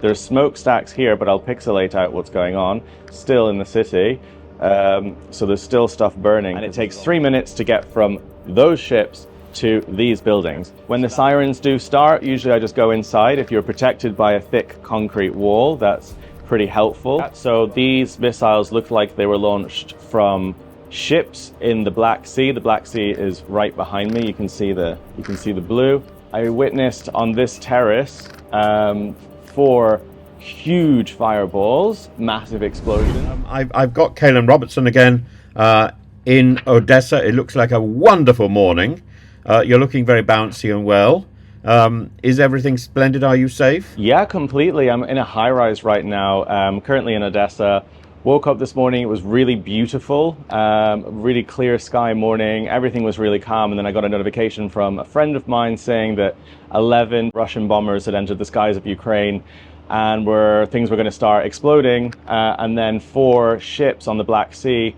There's smokestacks here, but I'll pixelate out what's going on. Still in the city. So there's still stuff burning. And it takes 3 minutes to get from those ships to these buildings. When the sirens do start, usually I just go inside. If you're protected by a thick concrete wall, that's pretty helpful. So these missiles look like they were launched from ships in the Black Sea. The Black Sea is right behind me. You can see the blue. I witnessed on this terrace 4 huge fireballs, massive explosion. I've got Caolan Robertson again in Odesa. It looks like a wonderful morning. You're looking very bouncy and well. Is everything splendid? Are you safe? Yeah, completely. I'm in a high-rise right now, currently in Odesa. Woke up this morning, it was really beautiful, really clear sky morning, everything was really calm, and then I got a notification from a friend of mine saying that 11 Russian bombers had entered the skies of Ukraine and things were going to start exploding, and then 4 ships on the Black Sea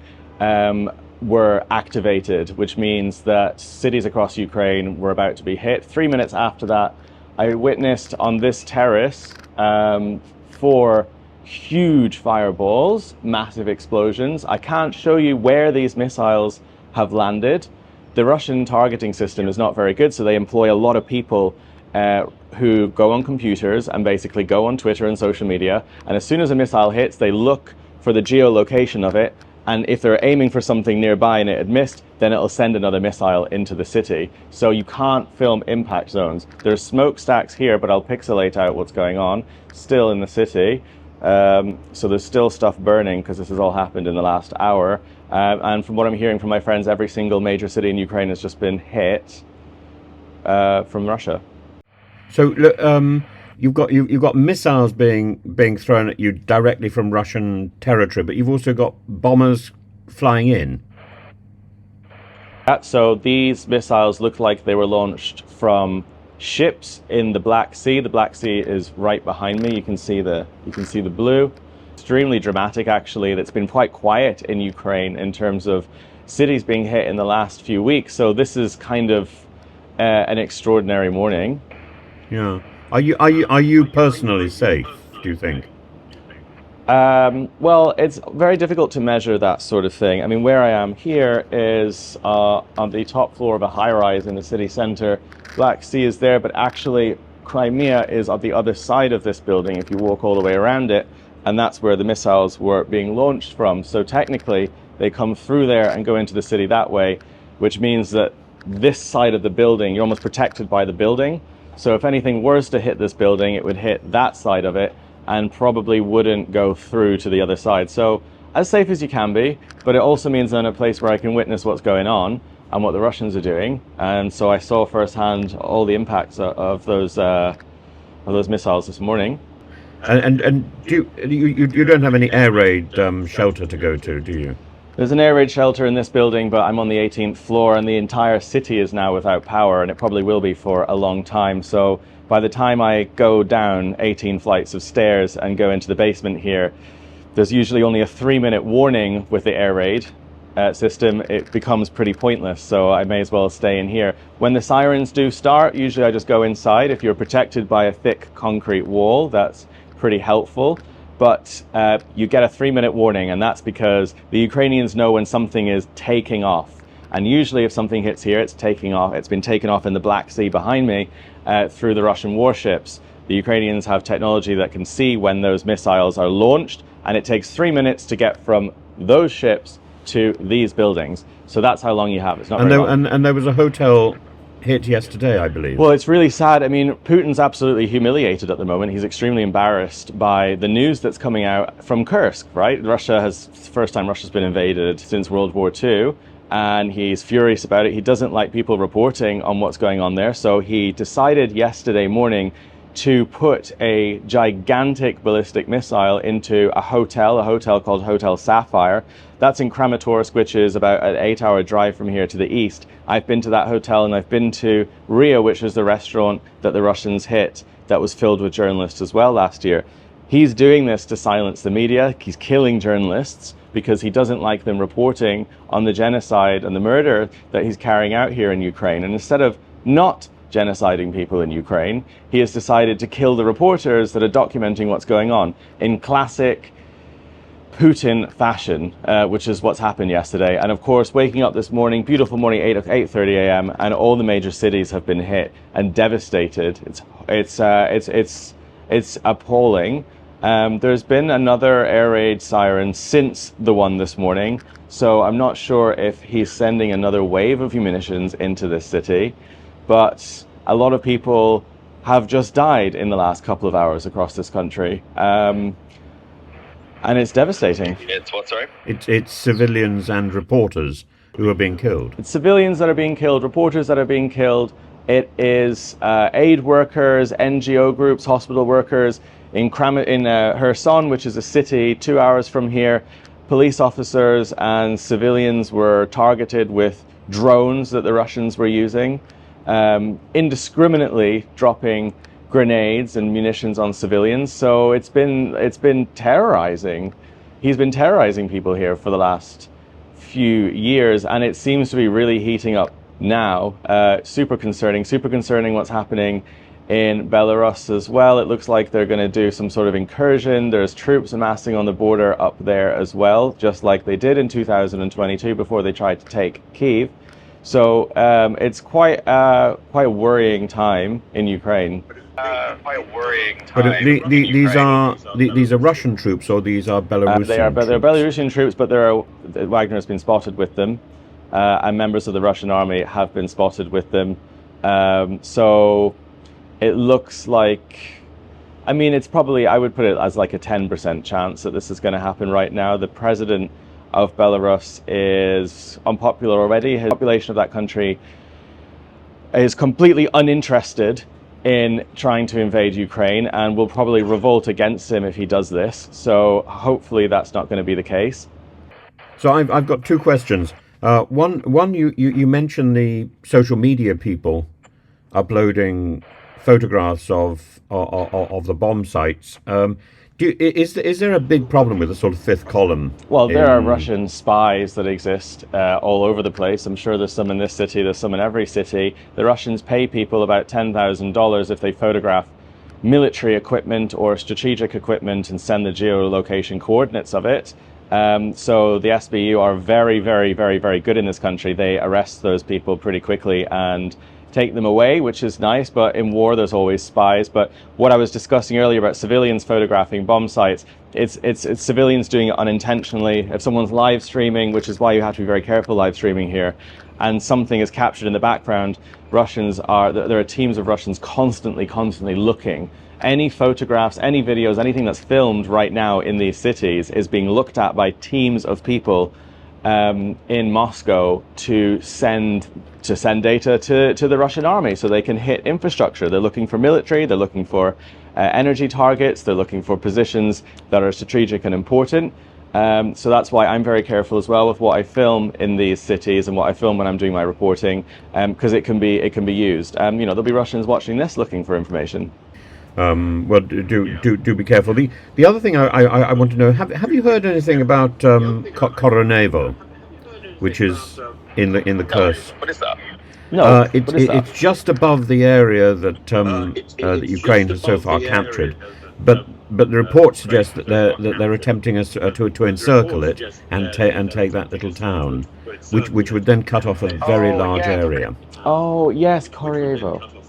were activated, which means that cities across Ukraine were about to be hit. 3 minutes after that, I witnessed on this terrace 4 huge fireballs, massive explosions. I can't show you where these missiles have landed. The Russian targeting system is not very good, so they employ a lot of people who go on computers and basically go on Twitter and social media, and as soon as a missile hits, they look for the geolocation of it, and if they're aiming for something nearby and it had missed, then it'll send another missile into the city. So you can't film impact zones. There's smokestacks here, but I'll pixelate out what's going on. Still in the city. So there's still stuff burning because this has all happened in the last hour. And from what I'm hearing from my friends, every single major city in Ukraine has just been hit from Russia. So you've got missiles being thrown at you directly from Russian territory, but you've also got bombers flying in. So these missiles look like they were launched from ships in the Black Sea. The Black Sea is right behind me. You can see the blue. Extremely dramatic, actually. It's been quite quiet in Ukraine in terms of cities being hit in the last few weeks. So this is kind of an extraordinary morning. Yeah. Are you personally safe, do you think? Well, it's very difficult to measure that sort of thing. I mean, where I am here is on the top floor of a high-rise in the city center. Black Sea is there, but actually Crimea is on the other side of this building if you walk all the way around it, and that's where the missiles were being launched from. So technically, they come through there and go into the city that way, which means that this side of the building, you're almost protected by the building. So if anything was to hit this building, it would hit that side of it and probably wouldn't go through to the other side. So as safe as you can be, but it also means I'm in a place where I can witness what's going on and what the Russians are doing. And so I saw firsthand all the impacts of those missiles this morning. And you don't have any air raid shelter to go to, do you? There's an air raid shelter in this building, but I'm on the 18th floor and the entire city is now without power, and it probably will be for a long time. So by the time I go down 18 flights of stairs and go into the basement here, there's usually only a 3-minute warning with the air raid system. It becomes pretty pointless, so I may as well stay in here. When the sirens do start, usually I just go inside. If you're protected by a thick concrete wall, that's pretty helpful. But you get a 3-minute warning, and that's because the Ukrainians know when something is taking off. And usually if something hits here, it's taking off. It's been taken off in the Black Sea behind me through the Russian warships. The Ukrainians have technology that can see when those missiles are launched, and it takes 3 minutes to get from those ships to these buildings. So that's how long you have. It's not very long. And there was a hotel hit yesterday, I believe. Well, it's really sad. I mean, Putin's absolutely humiliated at the moment. He's extremely embarrassed by the news that's coming out from Kursk, right? It's the first time Russia's been invaded since World War II, and he's furious about it. He doesn't like people reporting on what's going on there, so he decided yesterday morning to put a gigantic ballistic missile into a hotel called Hotel Sapphire. That's in Kramatorsk, which is about an 8-hour drive from here to the east. I've been to that hotel, and I've been to Ria, which is the restaurant that the Russians hit that was filled with journalists as well last year. He's doing this to silence the media. He's killing journalists because he doesn't like them reporting on the genocide and the murder that he's carrying out here in Ukraine. And instead of not genociding people in Ukraine. He has decided to kill the reporters that are documenting what's going on in classic Putin fashion, which is what's happened yesterday. And of course, waking up this morning, beautiful morning, 8:30 a.m., and all the major cities have been hit and devastated. It's appalling. There's been another air raid siren since the one this morning, so I'm not sure if he's sending another wave of munitions into this city, but a lot of people have just died in the last couple of hours across this country. And it's devastating. It's what, sorry? It's civilians and reporters who are being killed. It's civilians that are being killed, reporters that are being killed. It is aid workers, NGO groups, hospital workers. In Kherson, which is a city 2 hours from here, police officers and civilians were targeted with drones that the Russians were using, indiscriminately dropping grenades and munitions on civilians. So it's been terrorizing. He's been terrorizing people here for the last few years, and it seems to be really heating up now. Super concerning what's happening in Belarus as well. It looks like they're going to do some sort of incursion. There's troops amassing on the border up there as well, just like they did in 2022 before they tried to take Kyiv. So it's quite a worrying time in Ukraine. Quite a worrying time. But these are Russian troops, or these are Belarusian They're troops? Belarusian troops, but Wagner has been spotted with them, and members of the Russian army have been spotted with them. So it looks like, I mean, it's probably, I would put it as like a 10% chance that this is going to happen right now. The president of Belarus is unpopular already. The population of that country is completely uninterested in trying to invade Ukraine and will probably revolt against him if he does this. So hopefully that's not going to be the case. So I've got two questions. One, you mentioned the social media people uploading photographs of the bomb sites. Is there a big problem with the sort of fifth column? Well, there are Russian spies that exist all over the place. I'm sure there's some in this city, there's some in every city. The Russians pay people about $10,000 if they photograph military equipment or strategic equipment and send the geolocation coordinates of it. So the SBU are very, very, very, very good in this country. They arrest those people pretty quickly and take them away, which is nice, but in war there's always spies. But what I was discussing earlier about civilians photographing bomb sites, it's civilians doing it unintentionally. If someone's live streaming, which is why you have to be very careful live streaming here, and something is captured in the background, there are teams of Russians constantly looking. Any photographs, any videos, anything that's filmed right now in these cities is being looked at by teams of people in Moscow to send data to the Russian army so they can hit infrastructure. They're looking for military, they're looking for energy targets, they're looking for positions that are strategic and important. So that's why I'm very careful as well with what I film in these cities and what I film when I'm doing my reporting, because it can be used. There'll be Russians watching this looking for information. Well, do be careful. The other thing I want to know, have you heard anything about Koronevo, which is in the Kursk? What is that? No, it's just above the area that Ukraine has so far captured, but the report suggests that they're attempting to encircle it and take that little town, which would then cut off a very large area. Oh yes, Koronevo.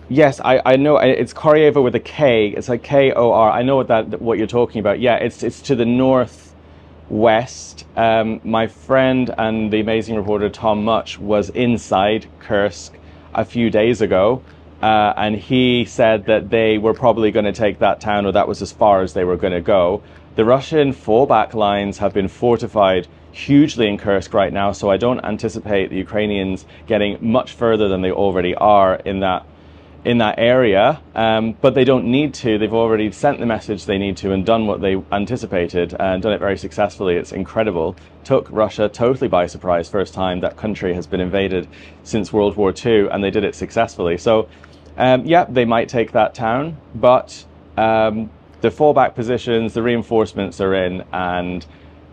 Yes, I know it's Koronevo with a K. It's like Kor. I know what you're talking about. Yeah, it's to the northwest. My friend and the amazing reporter Tom Much was inside Kursk a few days ago, and he said that they were probably going to take that town, or that was as far as they were going to go. The Russian fallback lines have been fortified hugely in Kursk right now, so I don't anticipate the Ukrainians getting much further than they already are in that area, but they don't need to. They've already sent the message they need to and done what they anticipated and done it very successfully. It's incredible. Took Russia totally by surprise. First time that country has been invaded since World War II, and they did it successfully. So yeah, they might take that town, but the fallback positions, the reinforcements are in, and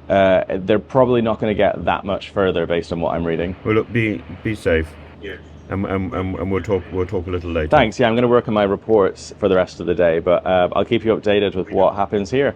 they're probably not going to get that much further based on what I'm reading. Well, look, be safe. Yeah. and we'll talk a little later. Thanks. Yeah, I'm going to work on my reports for the rest of the day, but I'll keep you updated with what happens here.